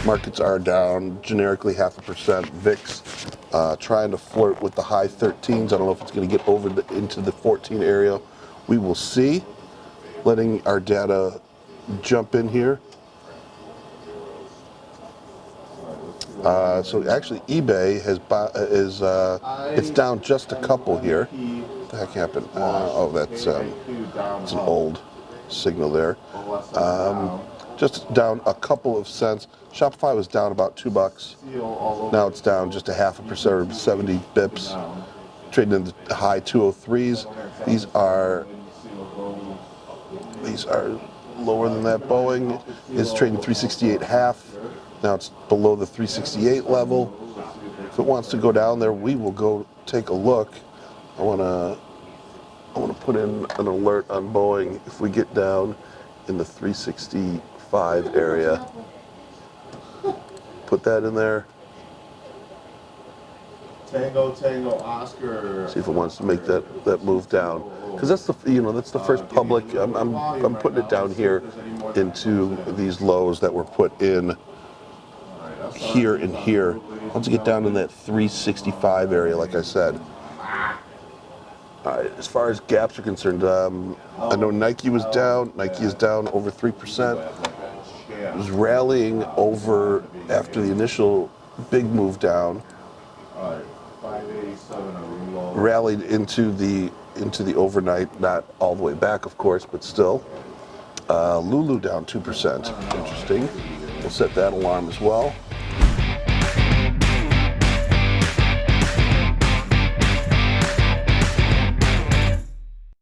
Markets are down generically 0.5%. VIX trying to flirt with the high 13s. I don't know if it's going to get into the 14 area. We will see. Letting our data jump in here. So actually, eBay it's down just a couple here. What the heck happened? That's it's an old signal there. Just down a couple of cents. Shopify was down about $2. Now it's down just 0.5%, or 70 bips. Trading in the high 203s. These are lower than that. Boeing is trading 368.5. Now it's below the 368 level. If it wants to go down there, we will go take a look. I want to put in an alert on Boeing if we get down in the 365 area. Put that in there. Tango, Oscar. See if it wants to make that move down, because that's the first public. I'm putting it down here into these lows that were put in here and here. Once you get down in that 365 area, like I said. All right, as far as gaps are concerned, I know Nike was down. Nike is down over 3%. It was rallying over after the initial big move down. Rallied into the overnight, not all the way back, of course, but still. Lulu down 2%. Interesting. We'll set that alarm as well.